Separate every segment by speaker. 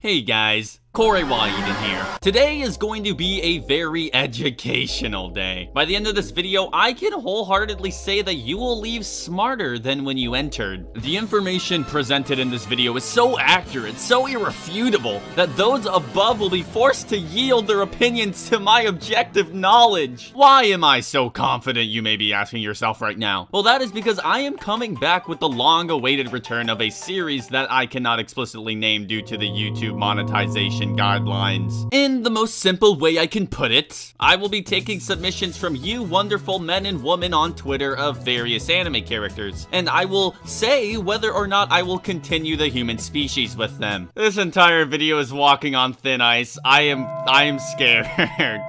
Speaker 1: Hey guys, Corey Eden here. Today is going to be a very educational day. By the end of this video, I can wholeheartedly say that you will leave smarter than when you entered. The information presented in this video is so accurate, so irrefutable, that those above will be forced to yield their opinions to my objective knowledge. Why am I so confident, you may be asking yourself right now? Well, that is because I am coming back with the long-awaited return of a series that I cannot explicitly name due to the YouTube monetization guidelines. In the most simple way I can put it, I will be taking submissions from you wonderful men and women on Twitter of various anime characters, and I will say whether or not I will continue the human species with them. This entire video is walking on thin ice. I am scared.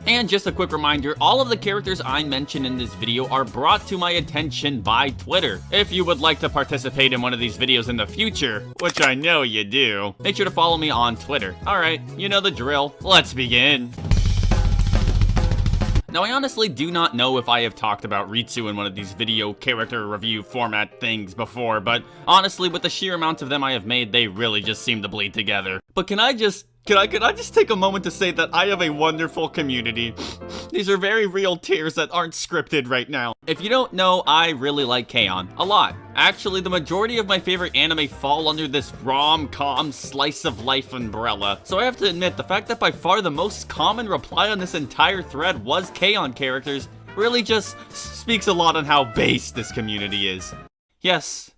Speaker 1: And just a quick reminder, all of the characters I mention in this video are brought to my attention by Twitter. If you would like to participate in one of these videos in the future, which I know you do, make sure to follow me on Twitter. Alright, you know the drill. Let's begin. Now, I honestly do not know if I have talked about Ritsu in one of these video character review format things before, but honestly, with the sheer amount of them I have made, they really just seem to bleed together. But can I just take a moment to say that I have a wonderful community? These are very real tears that aren't scripted right now. If you don't know, I really like K-On! A lot. Actually, the majority of my favorite anime fall under this rom-com slice of life umbrella. So I have to admit, the fact that by far the most common reply on this entire thread was K-On! Characters really just speaks a lot on how base this community is. Yes,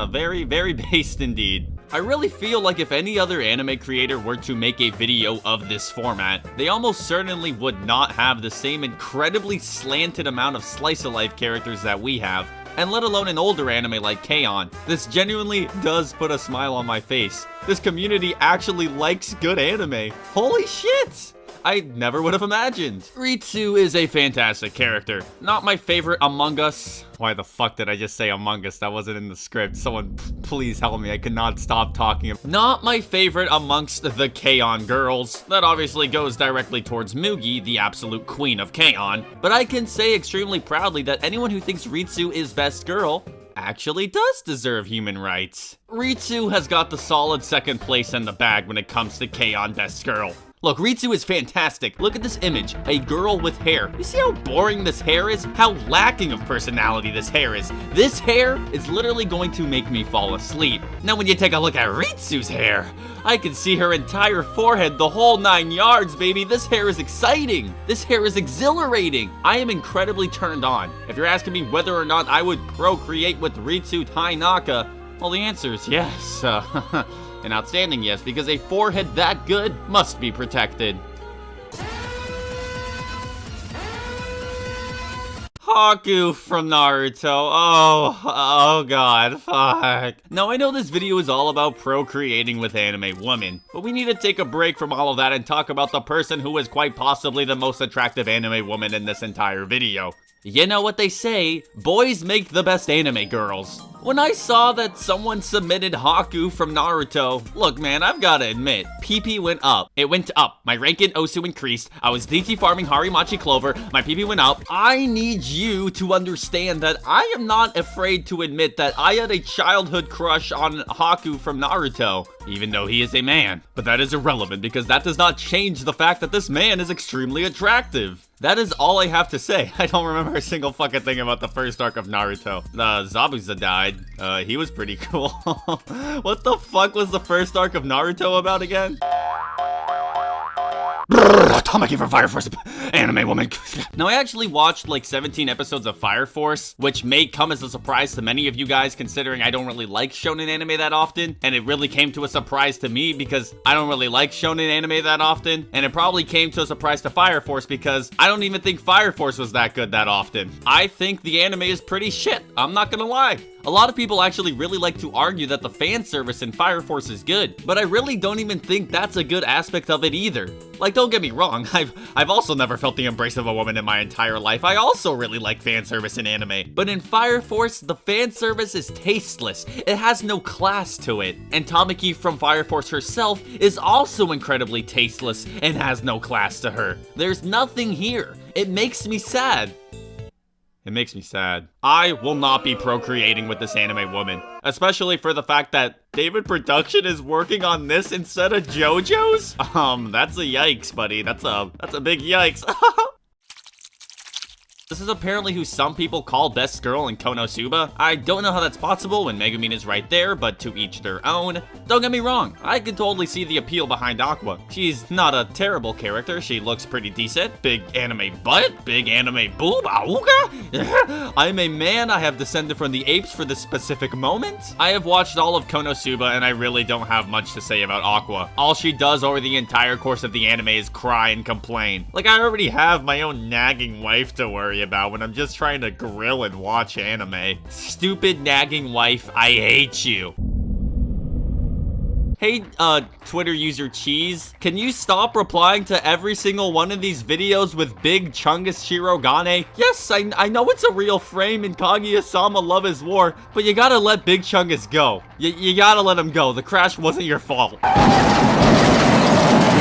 Speaker 1: very, very based indeed. I really feel like if any other anime creator were to make a video of this format, they almost certainly would not have the same incredibly slanted amount of slice-of-life characters that we have, and let alone an older anime like K-On! This genuinely does put a smile on my face. This community actually likes good anime. Holy shit! I never would have imagined. Ritsu is a fantastic character. Not my favorite among us. Why the fuck did I just say Among Us? That wasn't in the script. Someone please help me. I could not stop talking. Not my favorite amongst the K-On! Girls. That obviously goes directly towards Mugi, the absolute queen of K-On! But I can say extremely proudly that anyone who thinks Ritsu is best girl actually does deserve human rights. Ritsu has got the solid second place in the bag when it comes to K-On! Best girl. Look, Ritsu is fantastic. Look at this image. A girl with hair. You see how boring this hair is? How lacking of personality this hair is. This hair is literally going to make me fall asleep. Now, when you take a look at Ritsu's hair, I can see her entire forehead, the whole 9 yards, baby. This hair is exciting. This hair is exhilarating. I am incredibly turned on. If you're asking me whether or not I would procreate with Ritsu Tainaka, well, the answer is yes. An outstanding yes, because a forehead that good must be protected. Haku from Naruto. Oh god, fuck. Now I know this video is all about procreating with anime women, but we need to take a break from all of that and talk about the person who is quite possibly the most attractive anime woman in this entire video. You know what they say, boys make the best anime girls. When I saw that someone submitted Haku from Naruto, look man, I've gotta admit, PP went up. It went up. My rank in Osu increased. I was DT farming Harimachi Clover. My PP went up. I need you to understand that I am not afraid to admit that I had a childhood crush on Haku from Naruto, even though he is a man. But that is irrelevant because that does not change the fact that this man is extremely attractive. That is all I have to say. I don't remember a single fucking thing about the first arc of Naruto. Zabuza died. He was pretty cool. What the fuck was the first arc of Naruto about again? Tamaki for Fire Force anime woman. Now, I actually watched like 17 episodes of Fire Force, which may come as a surprise to many of you guys considering I don't really like shonen anime that often, and it really came to a surprise to me because I don't really like shonen anime that often, and it probably came to a surprise to Fire Force because I don't even think Fire Force was that good that often. I think the anime is pretty shit, I'm not gonna lie. A lot of people actually really like to argue that the fan service in Fire Force is good, but I really don't even think that's a good aspect of it either. Like, don't get me wrong, I've also never felt the embrace of a woman in my entire life. I also really like fan service in anime. But in Fire Force, the fan service is tasteless. It has no class to it. And Tamaki from Fire Force herself is also incredibly tasteless and has no class to her. There's nothing here. It makes me sad. It makes me sad. I will not be procreating with this anime woman, especially for the fact that David Production is working on this instead of JoJo's? That's a yikes, buddy. That's a big yikes. This is apparently who some people call best girl in Konosuba. I don't know how that's possible when Megumin is right there, but to each their own. Don't get me wrong, I could totally see the appeal behind Aqua. She's not a terrible character, she looks pretty decent. Big anime butt, big anime boob, auga! I'm a man, I have descended from the apes for this specific moment. I have watched all of Konosuba and I really don't have much to say about Aqua. All she does over the entire course of the anime is cry and complain. Like, I already have my own nagging wife to worry about when I'm just trying to grill and watch anime. Stupid nagging wife, I hate you. Hey, Twitter user Cheese, can you stop replying to every single one of these videos with Big Chungus Shirogane? Yes, I know it's a real frame in Kaguya-sama Love is War, but you gotta let Big Chungus go. You gotta let him go. The crash wasn't your fault.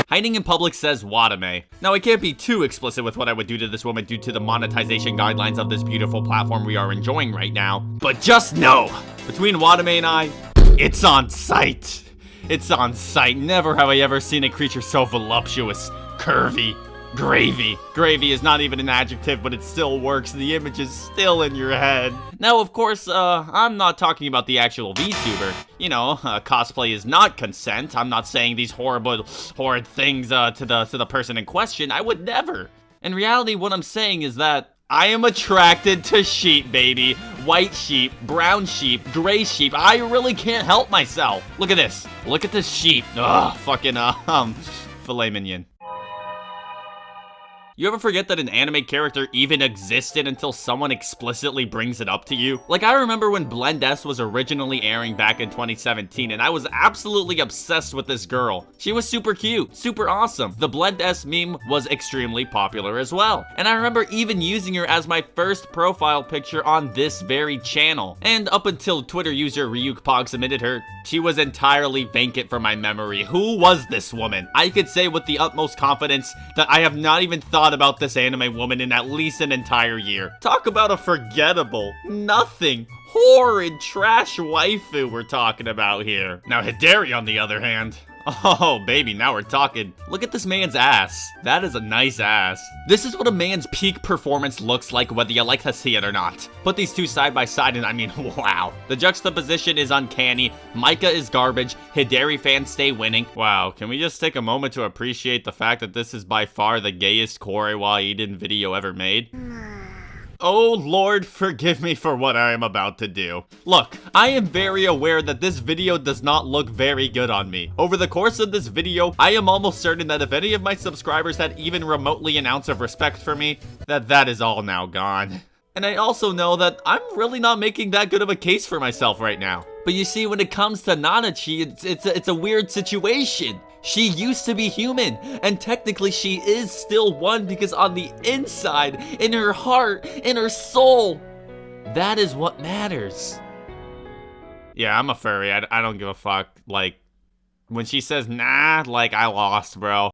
Speaker 1: Hiding in public says Watame. Now, I can't be too explicit with what I would do to this woman due to the monetization guidelines of this beautiful platform we are enjoying right now. But just know, between Watame and I, it's on sight. It's on sight. Never have I ever seen a creature so voluptuous, curvy, gravy. Gravy is not even an adjective, but it still works. The image is still in your head. Now, of course, I'm not talking about the actual VTuber. You know, cosplay is not consent. I'm not saying these horrid things to the person in question. I would never. In reality, what I'm saying is that I am attracted to sheep, baby. White sheep, brown sheep, gray sheep. I really can't help myself. Look at this. Look at this sheep. Ugh, fucking, filet mignon. You ever forget that an anime character even existed until someone explicitly brings it up to you? Like, I remember when Blend S was originally airing back in 2017, and I was absolutely obsessed with this girl. She was super cute, super awesome. The Blend S meme was extremely popular as well. And I remember even using her as my first profile picture on this very channel. And up until Twitter user Reupload submitted her, she was entirely vacant from my memory. Who was this woman? I could say with the utmost confidence that I have not even thought about this anime woman in at least an entire year. Talk about a forgettable, nothing, horrid trash waifu we're talking about here. Now Hidari, on the other hand, oh, baby, now we're talking. Look at this man's ass. That is a nice ass. This is what a man's peak performance looks like, whether you like to see it or not. Put these two side by side and I mean, wow. The juxtaposition is uncanny. Micah is garbage. Hidari fans stay winning. Wow, can we just take a moment to appreciate the fact that this is by far the gayest Korei Eden video ever made? Oh Lord, forgive me for what I am about to do. Look, I am very aware that this video does not look very good on me. Over the course of this video, I am almost certain that if any of my subscribers had even remotely an ounce of respect for me, that is all now gone. And I also know that I'm really not making that good of a case for myself right now. But you see, when it comes to Nanachi, it's a weird situation. She used to be human, and technically she is still one because on the inside, in her heart, in her soul, that is what matters. Yeah, I'm a furry. I don't give a fuck. Like, when she says, nah, like, I lost, bro.